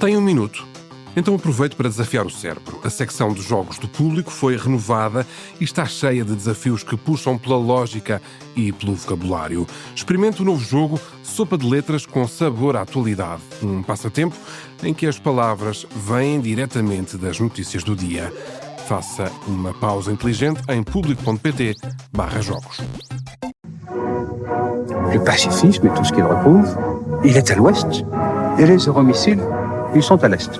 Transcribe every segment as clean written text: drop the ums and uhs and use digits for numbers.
Tem um minuto? Então aproveito para desafiar o cérebro. A secção de jogos do público foi renovada e está cheia de desafios que puxam pela lógica e pelo vocabulário. Experimente o novo jogo Sopa de Letras com sabor à atualidade. Um passatempo em que as palavras vêm diretamente das notícias do dia. Faça uma pausa inteligente em public.pt/jogos. Le pacifisme et tout ce qu'il recouvre, il est à l'ouest. Et les euromissiles, ils sont à l'est.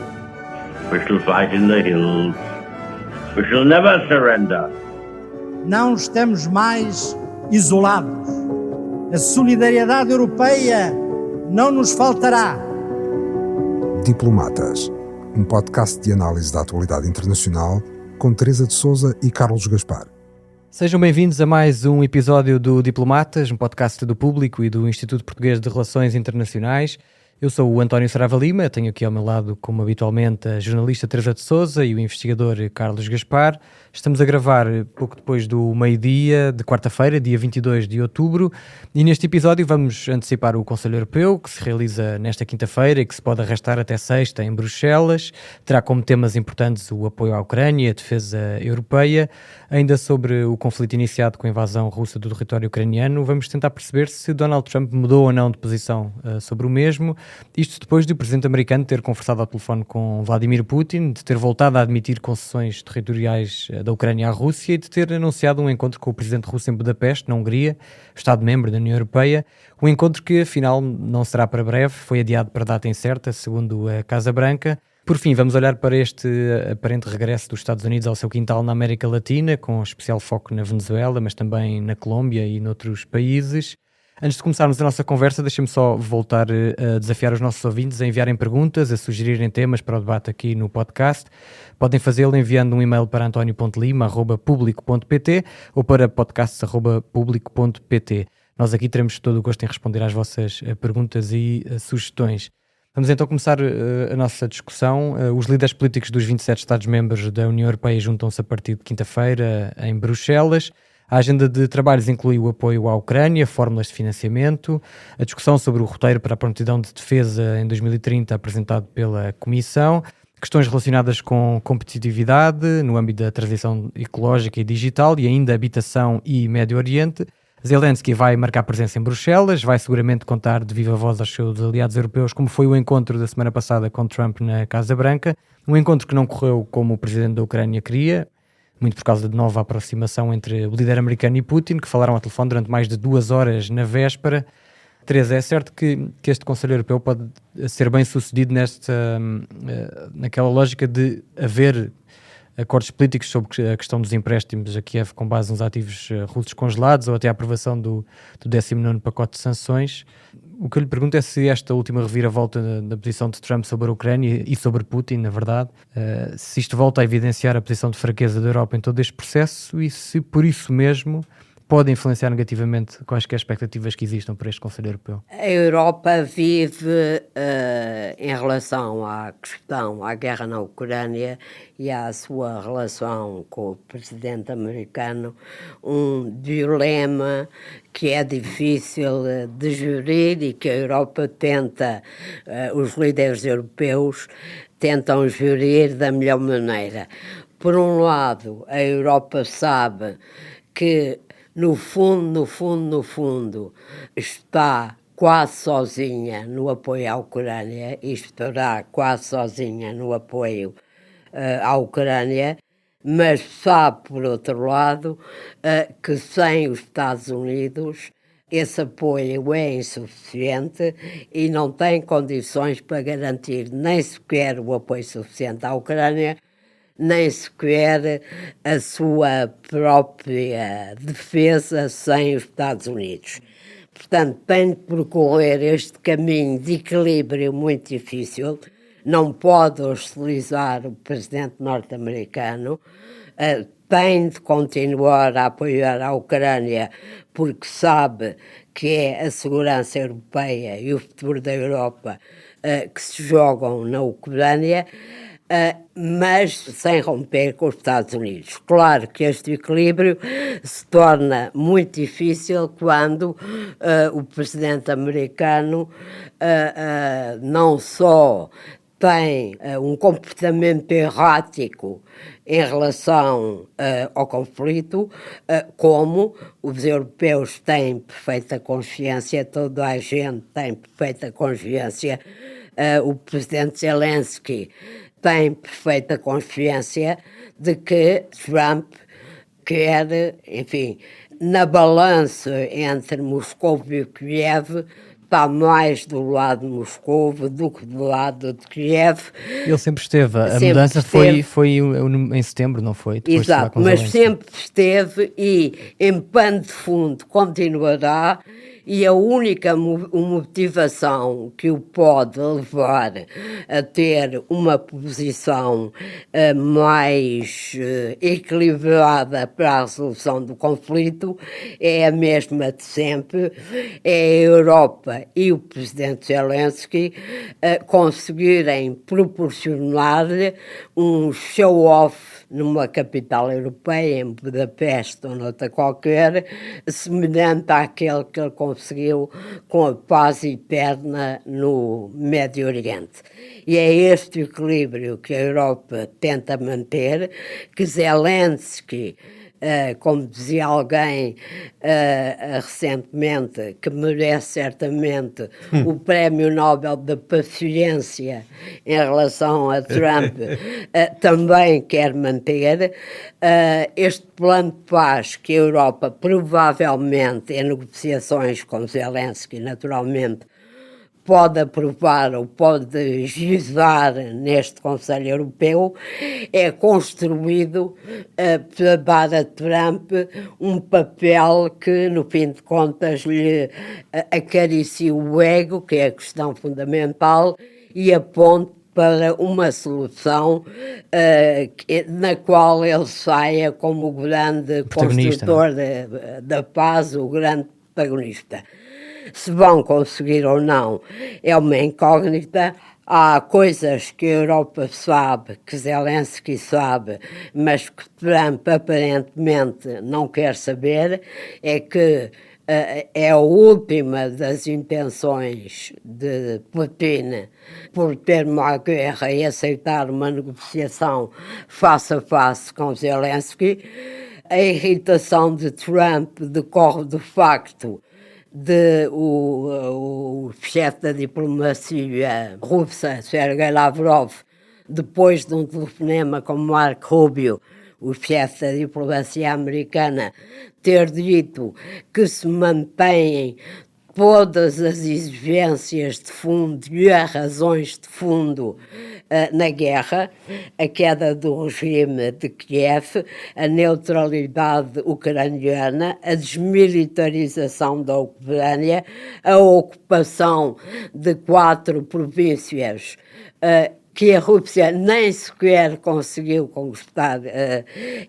We shall fight in the hills. We shall never surrender. Não estamos mais isolados. A solidariedade europeia não nos faltará. Diplomatas, um podcast de análise da atualidade internacional com Teresa de Sousa e Carlos Gaspar. Sejam bem-vindos a mais um episódio do Diplomatas, um podcast do Público e do Instituto Português de Relações Internacionais. Eu sou o António Saraiva Lima, tenho aqui ao meu lado, como habitualmente, a jornalista Teresa de Sousa e o investigador Carlos Gaspar. Estamos a gravar pouco depois do meio-dia de quarta-feira, dia 22 de outubro, e neste episódio vamos antecipar o Conselho Europeu, que se realiza nesta quinta-feira e que se pode arrastar até sexta em Bruxelas. Terá como temas importantes o apoio à Ucrânia e a defesa europeia. Ainda sobre o conflito iniciado com a invasão russa do território ucraniano, vamos tentar perceber se Donald Trump mudou ou não de posição sobre o mesmo. Isto depois de o presidente americano ter conversado ao telefone com Vladimir Putin, de ter voltado a admitir concessões territoriais da Ucrânia à Rússia e de ter anunciado um encontro com o presidente russo em Budapeste, na Hungria, Estado-membro da União Europeia. Um encontro que, afinal, não será para breve, foi adiado para data incerta, segundo a Casa Branca. Por fim, vamos olhar para este aparente regresso dos Estados Unidos ao seu quintal na América Latina, com especial foco na Venezuela, mas também na Colômbia e noutros países. Antes de começarmos a nossa conversa, deixem-me só voltar a desafiar os nossos ouvintes a enviarem perguntas, a sugerirem temas para o debate aqui no podcast. Podem fazê-lo enviando um e-mail para antonio.lima@publico.pt ou para podcasts@publico.pt. Nós aqui teremos todo o gosto em responder às vossas perguntas e sugestões. Vamos então começar a nossa discussão. Os líderes políticos dos 27 Estados-membros da União Europeia juntam-se a partir de quinta-feira em Bruxelas. A agenda de trabalhos inclui o apoio à Ucrânia, fórmulas de financiamento, a discussão sobre o roteiro para a prontidão de defesa em 2030 apresentado pela Comissão, questões relacionadas com competitividade no âmbito da transição ecológica e digital e ainda habitação e Médio Oriente. Zelensky vai marcar presença em Bruxelas, vai seguramente contar de viva voz aos seus aliados europeus como foi o encontro da semana passada com Trump na Casa Branca, um encontro que não correu como o presidente da Ucrânia queria, muito por causa de nova aproximação entre o líder americano e Putin, que falaram ao telefone durante mais de 2 horas na véspera. Teresa, é certo que este Conselho Europeu pode ser bem sucedido naquela lógica de haver acordos políticos sobre a questão dos empréstimos a Kiev com base nos ativos russos congelados ou até a aprovação do 19º pacote de sanções. O que eu lhe pergunto é se esta última reviravolta da posição de Trump sobre a Ucrânia e sobre Putin, na verdade, se isto volta a evidenciar a posição de fraqueza da Europa em todo este processo e se por isso mesmo pode influenciar negativamente quaisquer expectativas que existam para este Conselho Europeu. A Europa vive, em relação à questão, à guerra na Ucrânia e à sua relação com o presidente americano, um dilema que é difícil de gerir e que a Europa tenta, os líderes europeus tentam gerir da melhor maneira. Por um lado, a Europa sabe que no fundo, está quase sozinha no apoio à Ucrânia e estará quase sozinha no apoio à Ucrânia, mas sabe, por outro lado, que sem os Estados Unidos esse apoio é insuficiente e não tem condições para garantir nem sequer o apoio suficiente à Ucrânia, nem sequer a sua própria defesa sem os Estados Unidos. Portanto, tem de percorrer este caminho de equilíbrio muito difícil, não pode hostilizar o presidente norte-americano, tem de continuar a apoiar a Ucrânia porque sabe que é a segurança europeia e o futuro da Europa que se jogam na Ucrânia, mas sem romper com os Estados Unidos. Claro que este equilíbrio se torna muito difícil quando o presidente americano não só tem um comportamento errático em relação ao conflito, como os europeus têm perfeita consciência, toda a gente tem perfeita consciência, o presidente Zelensky tem perfeita consciência de que Trump quer, enfim, na balança entre Moscou e Kiev, está mais do lado de Moscou do que do lado de Kiev. Ele sempre esteve. A Sempre mudança esteve. foi em setembro, não foi? Depois de falar Exato, com mas Zelensky. sempre esteve e em pano de fundo continuará, e a única motivação que o pode levar a ter uma posição mais equilibrada para a resolução do conflito é a mesma de sempre, é a Europa e o presidente Zelensky conseguirem proporcionar-lhe um show-off numa capital europeia, em Budapeste ou noutra qualquer, semelhante àquele que ele conseguiu com a paz eterna no Médio Oriente. E é este equilíbrio que a Europa tenta manter, que Zelensky, como dizia alguém recentemente, que merece certamente o Prémio Nobel da Paciência em relação a Trump, também quer manter este plano de paz que a Europa provavelmente, em negociações com Zelensky, naturalmente, pode aprovar ou pode gizar neste Conselho Europeu, é construído para dar a Trump um papel que, no fim de contas, lhe acaricia o ego, que é a questão fundamental, e aponte para uma solução na qual ele saia como o grande construtor da paz, o grande protagonista. Se vão conseguir ou não é uma incógnita. Há coisas que a Europa sabe, que Zelensky sabe, mas que Trump aparentemente não quer saber, é que é a última das intenções de Putin por ter uma guerra e aceitar uma negociação face a face com Zelensky. A irritação de Trump decorre do facto de o chefe da diplomacia russa, Sergei Lavrov, depois de um telefonema com Marco Rubio, o chefe da diplomacia americana, ter dito que se mantêm todas as exigências de fundo e as razões de fundo na guerra, a queda do regime de Kiev, a neutralidade ucraniana, a desmilitarização da Ucrânia, a ocupação de 4 províncias que a Rússia nem sequer conseguiu conquistar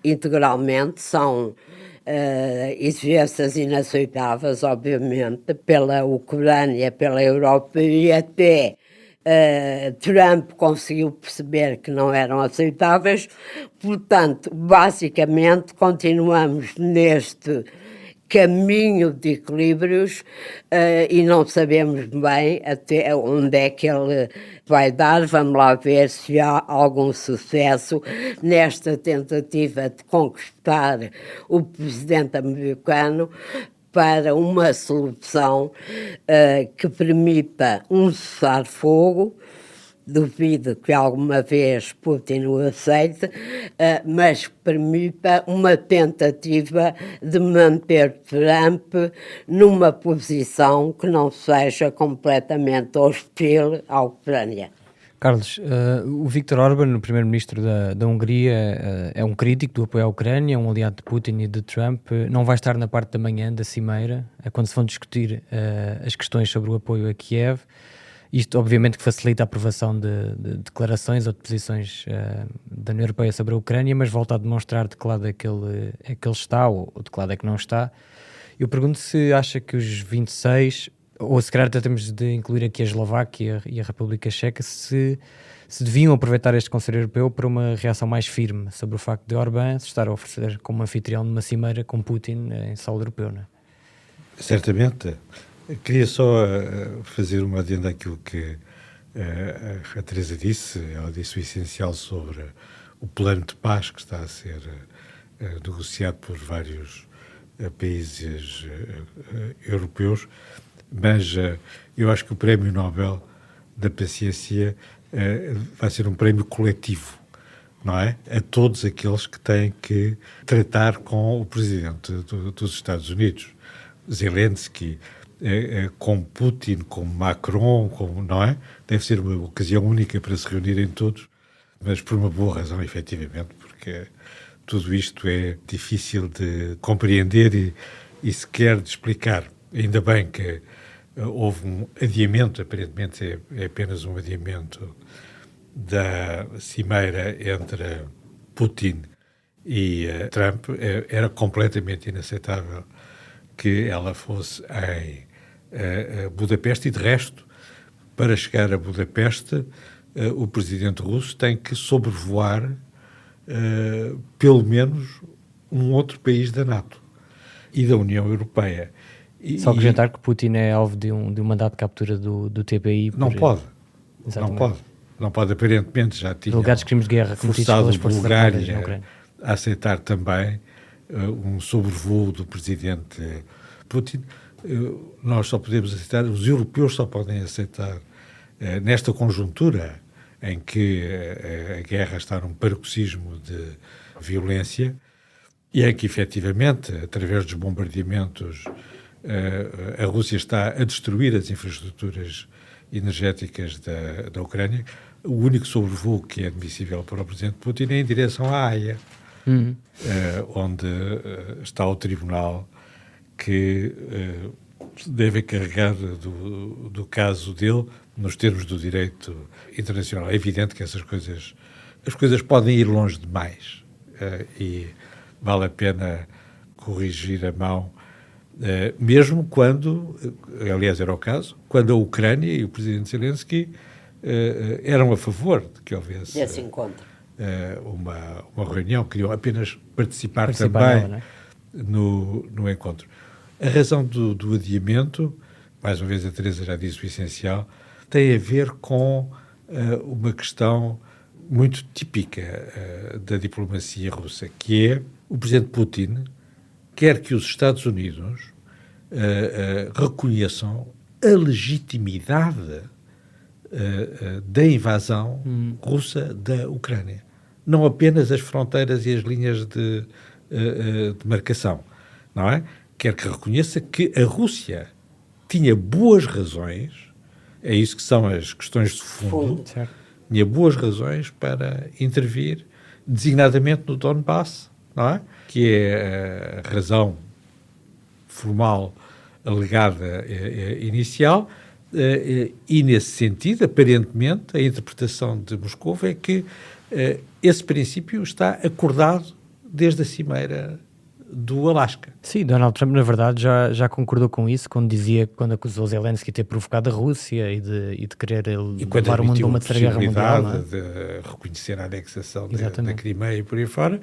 integralmente, são exigências inaceitáveis, obviamente, pela Ucrânia, pela Europa, e até Trump conseguiu perceber que não eram aceitáveis. Portanto, basicamente, continuamos neste caminho de equilíbrios e não sabemos bem até onde é que ele vai dar. Vamos lá ver se há algum sucesso nesta tentativa de conquistar o presidente americano para uma solução que permita um cessar-fogo. Duvido que alguma vez Putin o aceite, mas que permita uma tentativa de manter Trump numa posição que não seja completamente hostil à Ucrânia. Carlos, o Viktor Orbán, o primeiro-ministro da Hungria, é um crítico do apoio à Ucrânia, um aliado de Putin e de Trump. Não vai estar na parte da manhã da cimeira, quando se vão discutir as questões sobre o apoio a Kiev. Isto, obviamente, que facilita a aprovação de declarações ou de posições da União Europeia sobre a Ucrânia, mas volta a demonstrar de que lado é que ele está ou de que lado é que não está. Eu pergunto se acha que os 26, ou se calhar até temos de incluir aqui a Eslováquia e a República Checa, se deviam aproveitar este Conselho Europeu para uma reação mais firme sobre o facto de Orbán se estar a oferecer como anfitrião numa cimeira com Putin em solo europeu, não é? Certamente. Queria só fazer uma adenda àquilo que A Teresa ela disse o essencial sobre o plano de paz que está a ser negociado por vários países europeus, mas eu acho que o Prémio Nobel da Paciência vai ser um prémio coletivo, não é? A todos aqueles que têm que tratar com o presidente dos Estados Unidos, Zelensky, com Putin, com Macron, não é? Deve ser uma ocasião única para se reunirem todos, mas por uma boa razão, efetivamente, porque tudo isto é difícil de compreender e sequer de explicar. Ainda bem que houve um adiamento, aparentemente é apenas um adiamento da cimeira entre Putin e Trump. Era completamente inaceitável que ela fosse em Budapeste, e de resto, para chegar a Budapeste, o presidente russo tem que sobrevoar pelo menos um outro país da NATO e da União Europeia. Só acrescentar que Putin é alvo de um mandato de captura do TPI. Não pode, aparentemente já tinha alegados crimes de guerra forçado a Bulgária a aceitar também um sobrevoo do presidente Putin. Nós só podemos aceitar, os europeus só podem aceitar nesta conjuntura em que a guerra está num paroxismo de violência e em que, efetivamente, através dos bombardeamentos, a Rússia está a destruir as infraestruturas energéticas da Ucrânia. O único sobrevoo que é admissível para o presidente Putin é em direção à Haia, onde está o tribunal que deve encarregar do caso dele nos termos do direito internacional. É evidente que as coisas podem ir longe demais e vale a pena corrigir a mão, mesmo quando, aliás era o caso, quando a Ucrânia e o presidente Zelensky eram a favor de que houvesse desse encontro. Uma reunião, queriam apenas participar também não é? no encontro. A razão do adiamento, mais uma vez a Teresa já disse o essencial, tem a ver com uma questão muito típica da diplomacia russa, que é o presidente Putin quer que os Estados Unidos reconheçam a legitimidade da invasão russa da Ucrânia. Não apenas as fronteiras e as linhas de demarcação, não é? Quer que reconheça que a Rússia tinha boas razões, é isso que são as questões de fundo, tinha boas razões para intervir, designadamente no Donbass, não é? Que é a razão formal alegada inicial, e nesse sentido, aparentemente, a interpretação de Moscou é que esse princípio está acordado desde a cimeira do Alasca. Sim, Donald Trump, na verdade, já concordou com isso quando acusou Zelensky de ter provocado a Rússia e de querer levar o mundo a uma terceira guerra mundial. Não é? De reconhecer a anexação da Crimeia e por aí fora.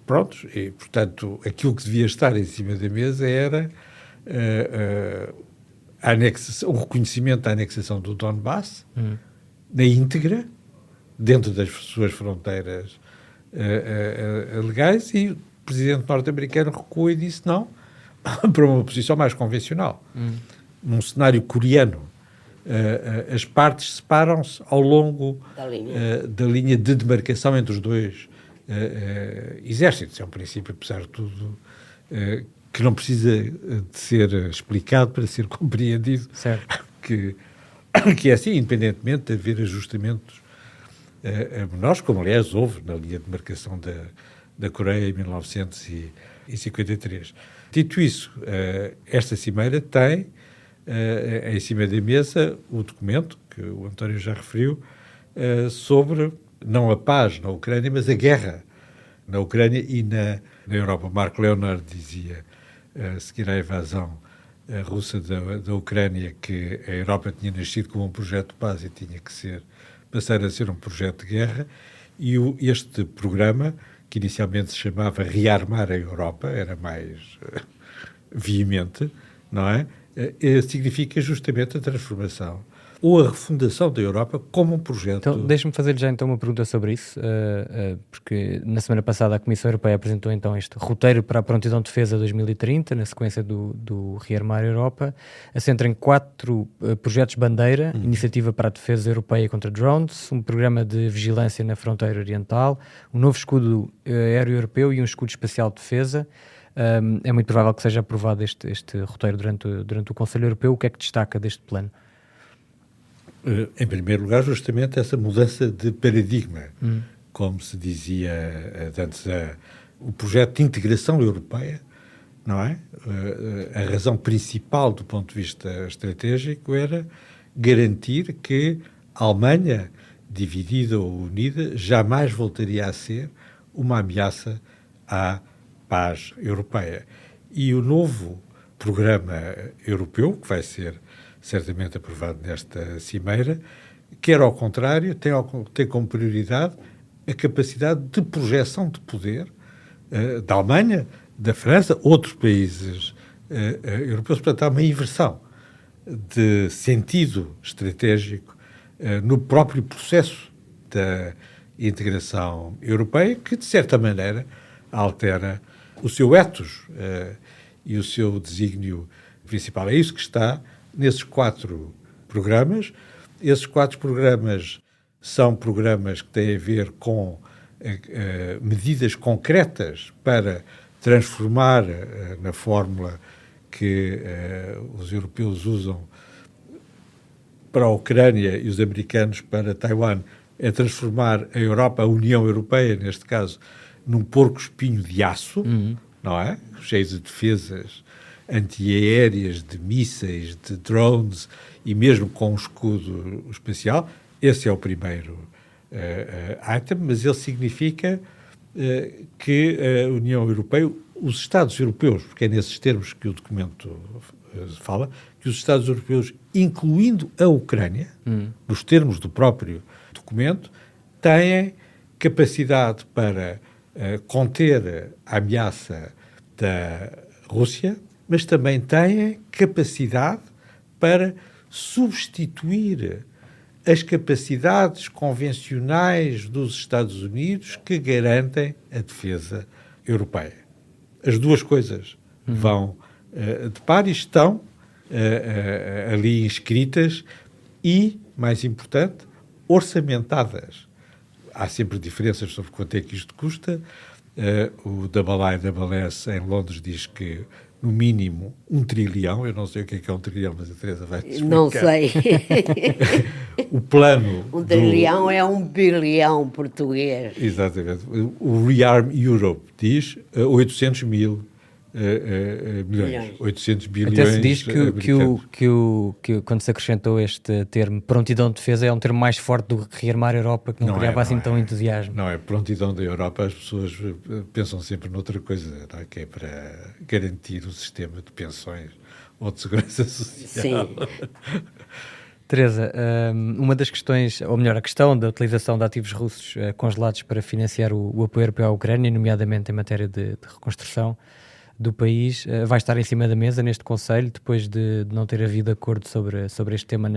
Pronto, e portanto, aquilo que devia estar em cima da mesa era o reconhecimento da anexação do Donbass na íntegra, dentro das suas fronteiras legais, e o presidente norte-americano recuou e disse não para uma posição mais convencional. Num cenário coreano, as partes separam-se ao longo da linha de demarcação entre os dois exércitos. É um princípio, apesar de tudo, que não precisa de ser explicado para ser compreendido, que é assim, independentemente de haver ajustamentos menores, como aliás houve na linha de demarcação da Coreia em 1953. Dito isso, esta cimeira tem em cima da mesa o documento que o António já referiu sobre não a paz na Ucrânia, mas a guerra na Ucrânia e na Europa. Mark Leonard dizia, a seguir à invasão russa da Ucrânia, que a Europa tinha nascido como um projeto de paz e tinha que passar a ser um projeto de guerra, e este programa, que inicialmente se chamava Rearmar a Europa, era mais veemente, não é? Significa justamente a transformação ou a refundação da Europa como um projeto. Então, deixe-me fazer-lhe já então uma pergunta sobre isso, porque na semana passada a Comissão Europeia apresentou então este roteiro para a prontidão de defesa 2030, na sequência do Rearmar Europa, assenta em 4 projetos bandeira: Iniciativa para a Defesa Europeia contra Drones, um programa de vigilância na fronteira oriental, um novo escudo aéreo europeu e um escudo espacial de defesa. É muito provável que seja aprovado este roteiro durante o Conselho Europeu. O que é que destaca deste plano? Em primeiro lugar, justamente essa mudança de paradigma. Como se dizia antes, o projeto de integração europeia, não é? A razão principal do ponto de vista estratégico era garantir que a Alemanha, dividida ou unida, jamais voltaria a ser uma ameaça à paz europeia. E o novo programa europeu, que vai ser certamente aprovado nesta cimeira, quer ao contrário, tem como prioridade a capacidade de projeção de poder da Alemanha, da França, outros países europeus. Portanto, há uma inversão de sentido estratégico no próprio processo da integração europeia, que, de certa maneira, altera o seu ethos e o seu desígnio principal. É isso que está nesses 4 programas. Esses 4 programas são programas que têm a ver com medidas concretas para transformar na fórmula que os europeus usam para a Ucrânia e os americanos para Taiwan, é transformar a Europa, a União Europeia, neste caso, num porco-espinho de aço, não é? Cheio de defesas antiaéreas, de mísseis, de drones e mesmo com um escudo espacial. Esse é o primeiro item, mas ele significa que a União Europeia, os Estados europeus, porque é nesses termos que o documento fala, que os Estados europeus, incluindo a Ucrânia, nos termos do próprio documento, têm capacidade para conter a ameaça da Rússia, mas também têm capacidade para substituir as capacidades convencionais dos Estados Unidos que garantem a defesa europeia. As duas coisas vão de par e estão ali inscritas e, mais importante, orçamentadas. Há sempre diferenças sobre quanto é que isto custa. O IIS em Londres diz que, no mínimo, 1 trilhão. Eu não sei o que é 1 trilhão, mas a Teresa vai te explicar. Não sei. O plano... 1 trilhão é 1 bilhão português. Exatamente. O Rearm Europe diz 800 mil milhões. 800 bilhões. Até se diz que quando se acrescentou este termo prontidão de defesa é um termo mais forte do que rearmar a Europa, que não criava assim tão entusiasmo. Não é prontidão da Europa, as pessoas pensam sempre noutra coisa, não é? Que é para garantir o sistema de pensões ou de segurança social. Sim. Teresa, uma das questões, ou melhor, a questão da utilização de ativos russos congelados para financiar o apoio europeu à Ucrânia, nomeadamente em matéria de reconstrução do país, vai estar em cima da mesa neste Conselho, depois de não ter havido acordo sobre este tema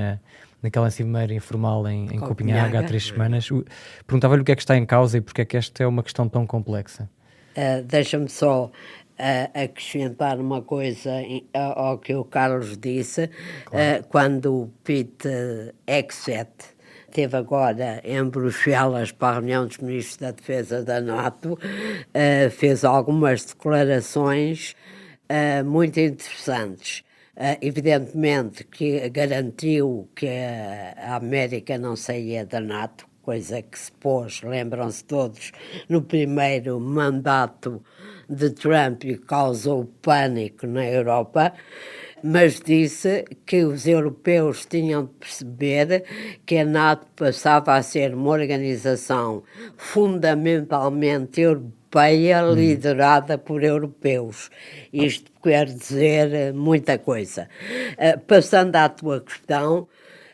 naquela cimeira informal em Copenhague há 3 semanas. Perguntava-lhe o que é que está em causa e porque é que esta é uma questão tão complexa. Deixa-me só acrescentar uma coisa ao que o Carlos disse. Claro. Quando o Pete Hegseth esteve agora em Bruxelas para a reunião dos ministros da Defesa da NATO, fez algumas declarações muito interessantes. Evidentemente que garantiu que a América não saía da NATO, coisa que se pôs, lembram-se todos, no primeiro mandato de Trump e causou pânico na Europa, mas disse que os europeus tinham de perceber que a NATO passava a ser uma organização fundamentalmente europeia, liderada por europeus. Isto quer dizer muita coisa. Passando à tua questão,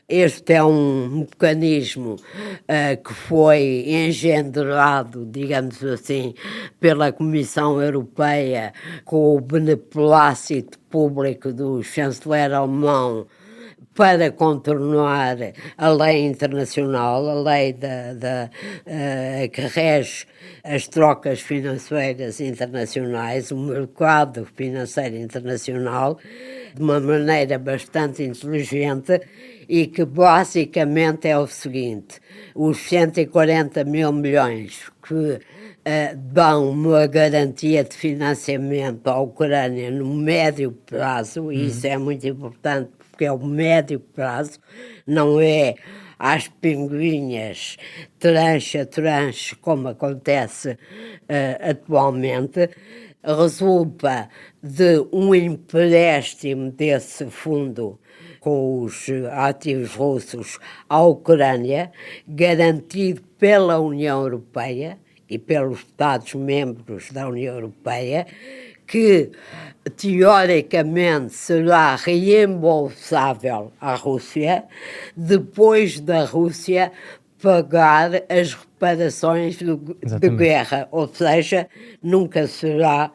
este é um mecanismo que foi engendrado, digamos assim, pela Comissão Europeia com o beneplácito público do chanceler alemão para contornar a lei internacional, a lei que rege as trocas financeiras internacionais, o mercado financeiro internacional, de uma maneira bastante inteligente e que basicamente é o seguinte: os 140 mil milhões que dão uma garantia de financiamento à Ucrânia no médio prazo, e isso é muito importante porque é o médio prazo, não é às pinguinhas, tranche a tranche, como acontece atualmente, resulta de um empréstimo desse fundo com os ativos russos à Ucrânia, garantido pela União Europeia e pelos Estados-membros da União Europeia, que teoricamente será reembolsável à Rússia, depois da Rússia pagar as reparações de guerra, ou seja, nunca será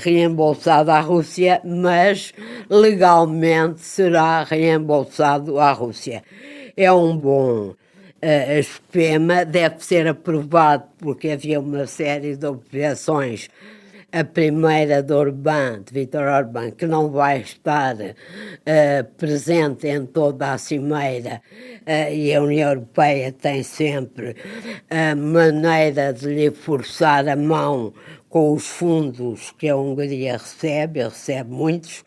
reembolsado à Rússia, mas legalmente será reembolsado à Rússia. É um bom esquema, deve ser aprovado porque havia uma série de objeções. A primeira de Vítor Orbán, que não vai estar presente em toda a cimeira, e a União Europeia tem sempre a maneira de lhe forçar a mão com os fundos que a Hungria recebe muitos.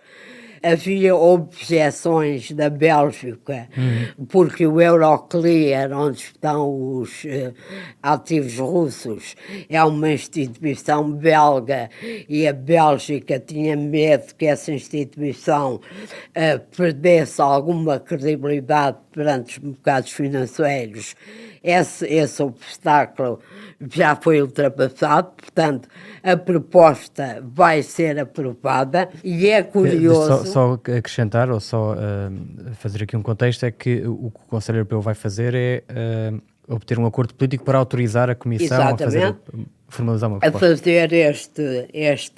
Havia objeções da Bélgica, porque o Euroclear, onde estão os ativos russos, é uma instituição belga e a Bélgica tinha medo que essa instituição perdesse alguma credibilidade perante os mercados financeiros. Esse obstáculo já foi ultrapassado, portanto, a proposta vai ser aprovada e é curioso... Só acrescentar, ou só fazer aqui um contexto, é que o que o Conselho Europeu vai fazer é obter um acordo político para autorizar a Comissão a formalizar uma proposta. A fazer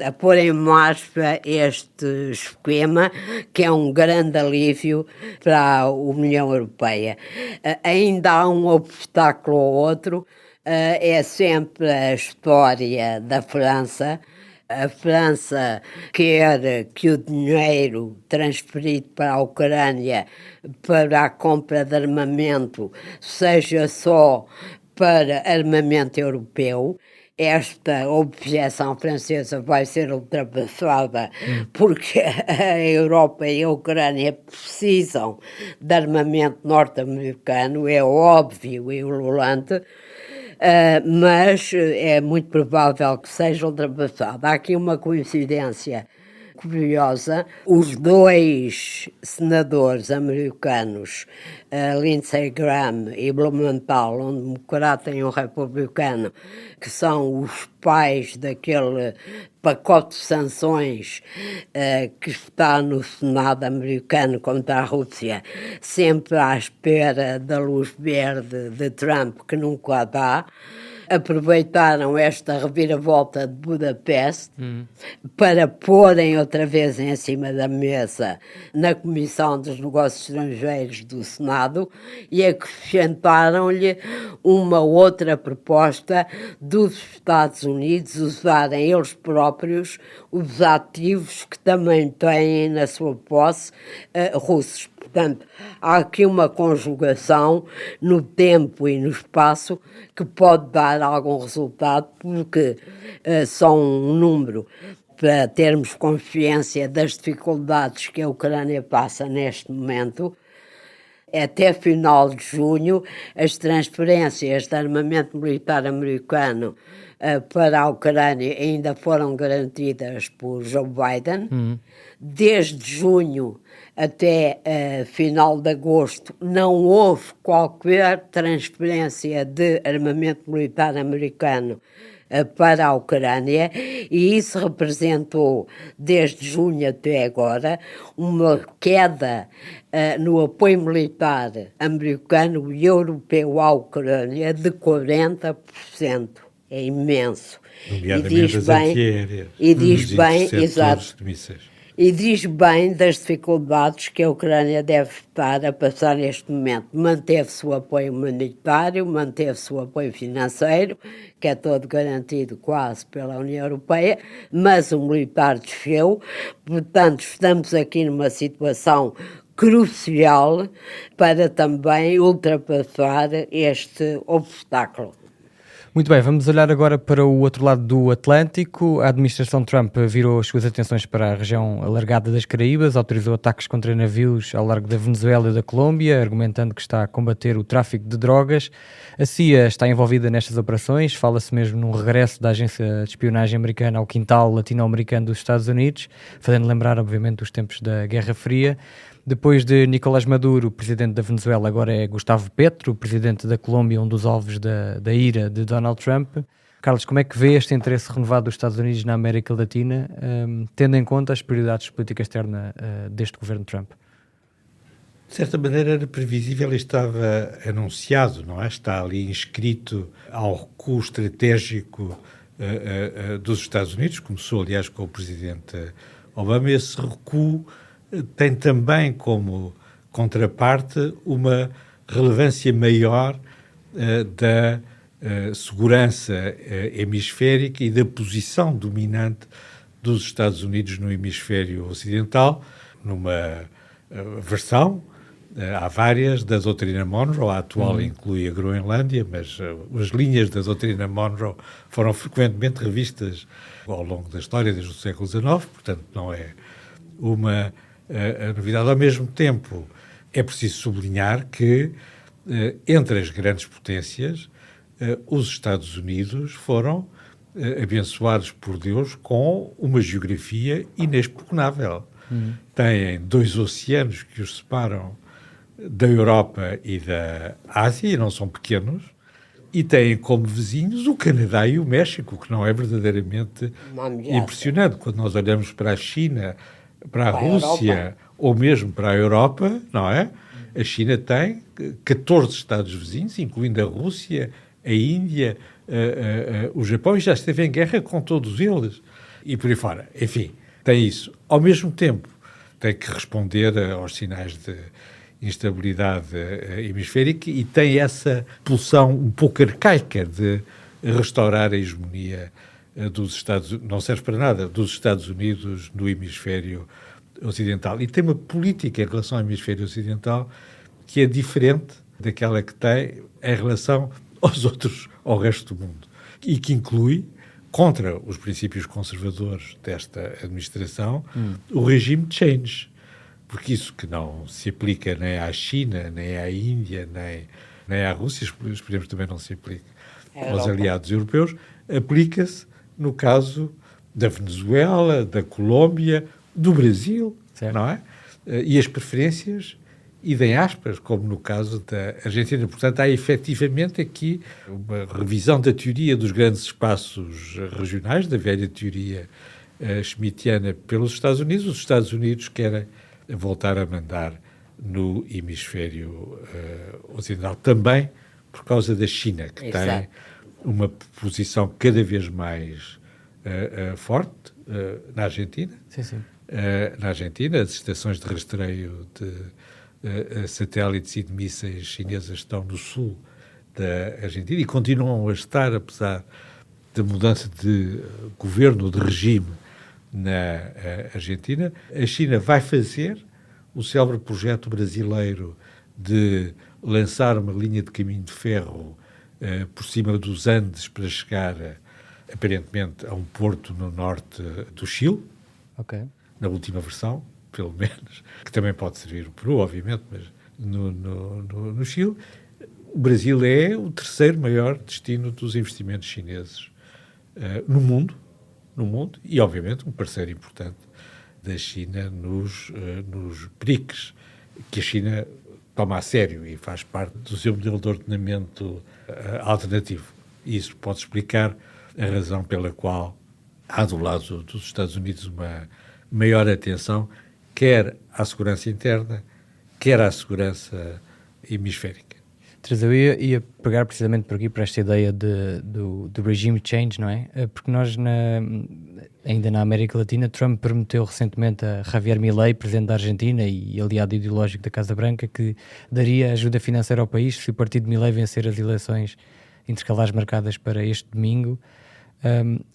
a pôr em marcha este esquema, que é um grande alívio para a União Europeia. Ainda há um obstáculo ou outro, é sempre a história da França. A França quer que o dinheiro transferido para a Ucrânia para a compra de armamento seja só para armamento europeu. Esta objeção francesa vai ser ultrapassada porque a Europa e a Ucrânia precisam de armamento norte-americano, é óbvio e ululante, mas é muito provável que seja ultrapassada. Há aqui uma coincidência curiosa: os dois senadores americanos, Lindsey Graham e Blumenthal, um democrata e um republicano, que são os pais daquele pacote de sanções que está no Senado americano contra a Rússia, sempre à espera da luz verde de Trump, que nunca a dá, aproveitaram esta reviravolta de Budapeste para porem outra vez em cima da mesa na Comissão dos Negócios Estrangeiros do Senado e acrescentaram-lhe uma outra proposta dos Estados Unidos usarem eles próprios os ativos que também têm na sua posse russos. Portanto, há aqui uma conjugação no tempo e no espaço que pode dar algum resultado, porque são um número para termos consciência das dificuldades que a Ucrânia passa neste momento. Até final de junho, as transferências de armamento militar americano para a Ucrânia ainda foram garantidas por Joe Biden. Desde junho até final de agosto não houve qualquer transferência de armamento militar americano para a Ucrânia, e isso representou, desde junho até agora, uma queda no apoio militar americano e europeu à Ucrânia de 40%. É imenso. Nomeadamente as antiaéreas. E diz bem, exato. e diz bem das dificuldades que a Ucrânia deve estar a passar neste momento. Manteve-se o apoio humanitário, manteve-se o apoio financeiro, que é todo garantido quase pela União Europeia, mas o militar desceu, portanto estamos aqui numa situação crucial para também ultrapassar este obstáculo. Muito bem, vamos olhar agora para o outro lado do Atlântico. A administração Trump virou as suas atenções para a região alargada das Caraíbas, autorizou ataques contra navios ao largo da Venezuela e da Colômbia, argumentando que está a combater o tráfico de drogas. A CIA está envolvida nestas operações, fala-se mesmo num regresso da agência de espionagem americana ao quintal latino-americano dos Estados Unidos, fazendo lembrar, obviamente, os tempos da Guerra Fria. Depois de Nicolás Maduro, o presidente da Venezuela, agora é Gustavo Petro, o presidente da Colômbia, um dos alvos da ira de Donald Trump. Carlos, como é que vê este interesse renovado dos Estados Unidos na América Latina, tendo em conta as prioridades de política externa deste governo Trump? De certa maneira era previsível e estava anunciado, não é? Está ali inscrito ao recuo estratégico dos Estados Unidos, começou aliás com o presidente Obama. Esse recuo tem também como contraparte uma relevância maior da segurança hemisférica e da posição dominante dos Estados Unidos no hemisfério ocidental, numa versão, há várias, da doutrina Monroe. A atual inclui a Groenlândia, mas as linhas da doutrina Monroe foram frequentemente revistas ao longo da história, desde o século XIX, portanto não é uma a novidade. Ao mesmo tempo, é preciso sublinhar que, entre as grandes potências, os Estados Unidos foram abençoados por Deus com uma geografia inexpugnável. Têm 2 oceanos que os separam da Europa e da Ásia, e não são pequenos, e têm como vizinhos o Canadá e o México, que não é verdadeiramente impressionante. Quando nós olhamos para a China, para a Rússia ou mesmo para a Europa, não é? A China tem 14 Estados vizinhos, incluindo a Rússia, a Índia, o Japão, e já esteve em guerra com todos eles. E por aí fora. Enfim, tem isso. Ao mesmo tempo, tem que responder aos sinais de instabilidade hemisférica e tem essa pulsão um pouco arcaica de restaurar a hegemonia dos Estados Unidos, não serve para nada, dos Estados Unidos no hemisfério ocidental. E tem uma política em relação ao hemisfério ocidental que é diferente daquela que tem em relação aos outros, ao resto do mundo. E que inclui, contra os princípios conservadores desta administração, o regime de change. Porque isso que não se aplica nem à China, nem à Índia, nem à Rússia, esperemos também não se aplique aos aliados europeus, aplica-se no caso da Venezuela, da Colômbia, do Brasil, certo, não é? E as preferências idem aspas, como no caso da Argentina. Portanto, há efetivamente aqui uma revisão da teoria dos grandes espaços regionais, da velha teoria schmittiana pelos Estados Unidos. Os Estados Unidos querem voltar a mandar no hemisfério ocidental, também por causa da China, que tem uma posição cada vez mais forte na Argentina. Sim. Na Argentina, as estações de rastreio de satélites e de mísseis chinesas estão no sul da Argentina e continuam a estar, apesar da mudança de governo, de regime na Argentina. A China vai fazer o célebre projeto brasileiro de lançar uma linha de caminho de ferro por cima dos Andes para chegar, aparentemente, a um porto no norte do Chile, na última versão, pelo menos, que também pode servir o Peru, obviamente, mas no Chile. O Brasil é o terceiro maior destino dos investimentos chineses no mundo, e, obviamente, um parceiro importante da China nos BRICS, que a China toma a sério e faz parte do seu modelo de ordenamento alternativo. E isso pode explicar a razão pela qual há do lado dos Estados Unidos uma maior atenção, quer à segurança interna, quer à segurança hemisférica. Teresa, eu ia pegar precisamente por aqui, por esta ideia do regime change, não é? Porque nós, ainda na América Latina, Trump prometeu recentemente a Javier Milei, presidente da Argentina e aliado ideológico da Casa Branca, que daria ajuda financeira ao país se o partido de Milei vencer as eleições intercalares marcadas para este domingo.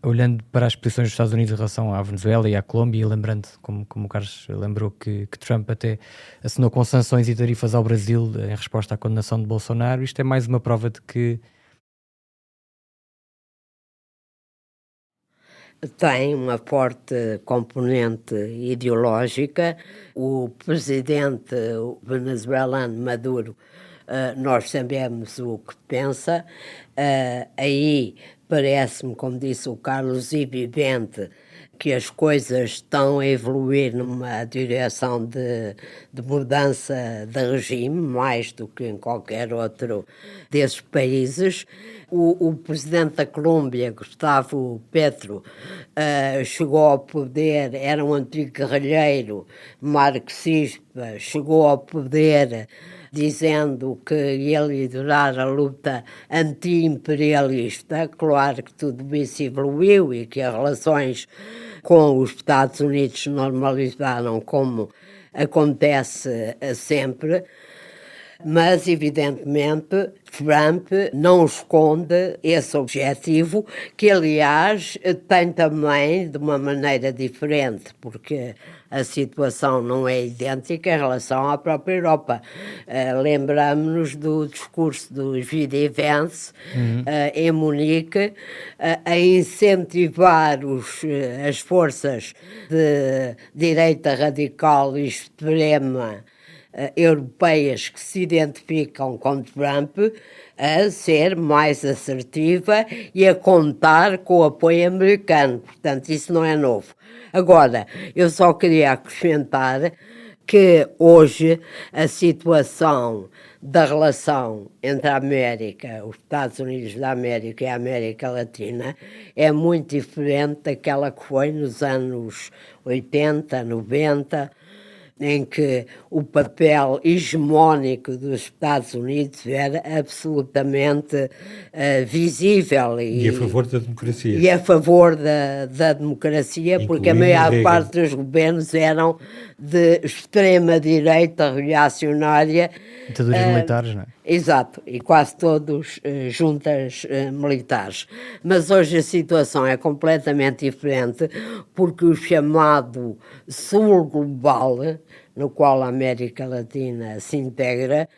Olhando para as posições dos Estados Unidos em relação à Venezuela e à Colômbia, e lembrando, como o Carlos lembrou, que Trump até assinou com sanções e tarifas ao Brasil em resposta à condenação de Bolsonaro, isto é mais uma prova de que tem uma forte componente ideológica. O presidente venezuelano Maduro, nós sabemos o que pensa, aí parece-me, como disse o Carlos, evidente que as coisas estão a evoluir numa direção de mudança de regime, mais do que em qualquer outro desses países. O presidente da Colômbia, Gustavo Petro, chegou ao poder, era um antigo guerrilheiro marxista, chegou ao poder dizendo que ia liderar a luta anti-imperialista. Claro que tudo isso evoluiu e que as relações com os Estados Unidos se normalizaram, como acontece sempre, mas evidentemente Trump não esconde esse objetivo, que aliás tem também de uma maneira diferente, porque a situação não é idêntica em relação à própria Europa. Lembramos-nos do discurso do J.D. Vance em Munique, a incentivar as forças de direita radical e extrema europeias que se identificam com Trump a ser mais assertiva e a contar com o apoio americano. Portanto, isso não é novo. Agora, eu só queria acrescentar que hoje a situação da relação entre a América, os Estados Unidos da América e a América Latina é muito diferente daquela que foi nos anos 80, 90, em que o papel hegemónico dos Estados Unidos era absolutamente visível. E a favor da democracia. E a favor da democracia, incluindo, porque a maior parte dos governos eram de extrema-direita reacionária. Ditaduras militares, não é? Exato, e quase todos juntas militares. Mas hoje a situação é completamente diferente, porque o chamado Sul Global, no qual a América Latina se integra,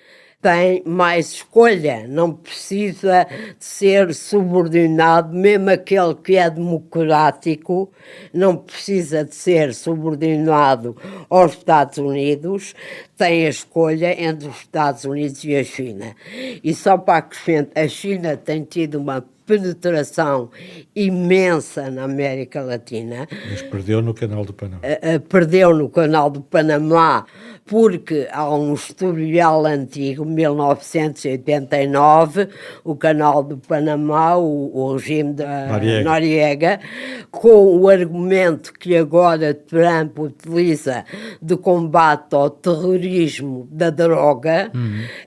tem mais escolha, não precisa de ser subordinado, mesmo aquele que é democrático, não precisa de ser subordinado aos Estados Unidos, tem a escolha entre os Estados Unidos e a China. E só para acrescentar, a China tem tido uma penetração imensa na América Latina. Mas perdeu no Canal do Panamá. Perdeu no Canal do Panamá porque há um historial antigo, 1989, o Canal do Panamá, o regime da Noriega, com o argumento que agora Trump utiliza de combate ao terrorismo da droga,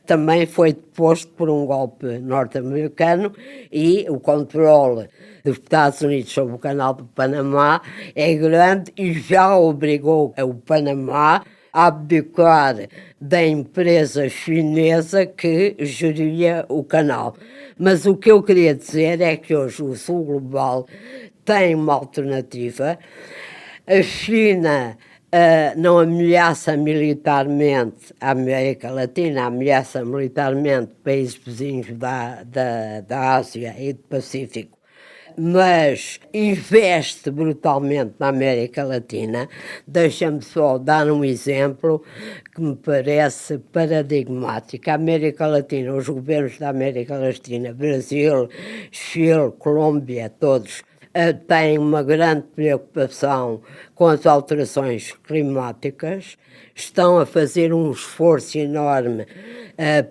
também foi deposto por um golpe norte-americano, e o controle dos Estados Unidos sobre o Canal do Panamá é grande e já obrigou o Panamá a abdicar da empresa chinesa que geria o canal. Mas o que eu queria dizer é que hoje o Sul Global tem uma alternativa. A China não ameaça militarmente a América Latina, ameaça militarmente países vizinhos da Ásia e do Pacífico, mas investe brutalmente na América Latina. Deixa-me só dar um exemplo que me parece paradigmático. A América Latina, os governos da América Latina, Brasil, Chile, Colômbia, todos, têm uma grande preocupação com as alterações climáticas, estão a fazer um esforço enorme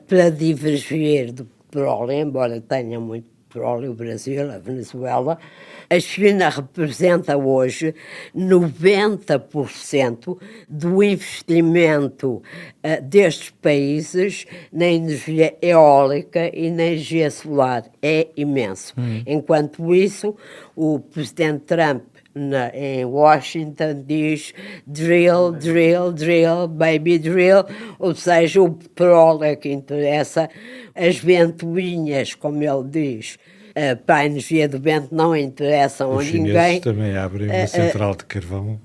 para divergir do petróleo, embora tenham muito petróleo, o Brasil, a Venezuela. A China representa hoje 90% do investimento destes países na energia eólica e na energia solar. É imenso. Enquanto isso, o presidente Trump em Washington diz drill, drill, drill, baby drill, ou seja, o petróleo é que interessa, as ventoinhas, como ele diz, para a energia do vento não interessam a ninguém. Os chineses também abrem uma central de carvão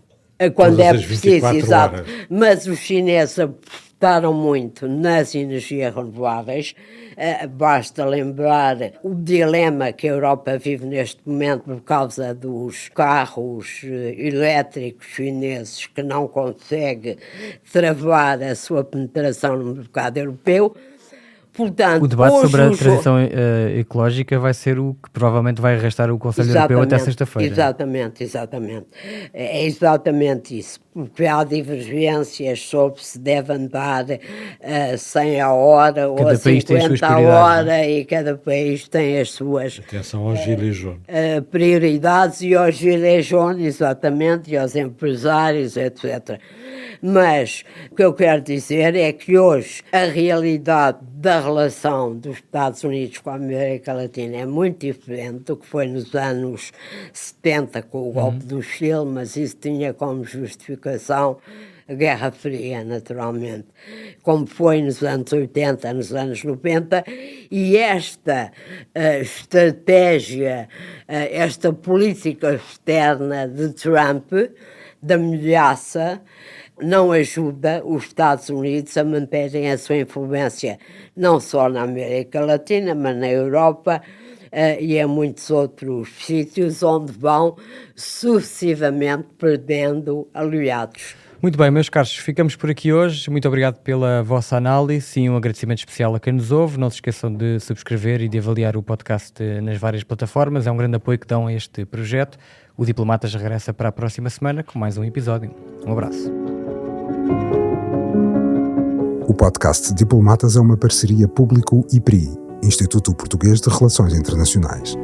quando todas é as 24 preciso, exato. horas. Mas os chineses apostaram muito nas energias renováveis. Basta lembrar o dilema que a Europa vive neste momento por causa dos carros elétricos chineses que não consegue travar a sua penetração no mercado europeu. Portanto, o debate sobre a transição ecológica vai ser o que provavelmente vai arrastar o Conselho Europeu até sexta-feira. Exatamente. É exatamente isso. Porque há divergências sobre se deve andar 100 a hora ou a 50 a hora, e cada país tem as suas atenção aos gilets jaunes. Prioridades, e aos gilets jaunes, exatamente, e aos empresários, etc. Mas o que eu quero dizer é que hoje a realidade da relação dos Estados Unidos com a América Latina é muito diferente do que foi nos anos 70 com o golpe do Chile, mas isso tinha como justificação a Guerra Fria, naturalmente, como foi nos anos 80, nos anos 90, e esta estratégia, esta política externa de Trump, da ameaça, não ajuda os Estados Unidos a manterem a sua influência não só na América Latina, mas na Europa e em muitos outros sítios onde vão sucessivamente perdendo aliados. Muito bem, meus caros, ficamos por aqui hoje. Muito obrigado pela vossa análise e um agradecimento especial a quem nos ouve. Não se esqueçam de subscrever e de avaliar o podcast nas várias plataformas. É um grande apoio que dão a este projeto. O Diplomatas regressa para a próxima semana com mais um episódio. Um abraço. O podcast Diplomatas é uma parceria Público-IPRI, Instituto Português de Relações Internacionais.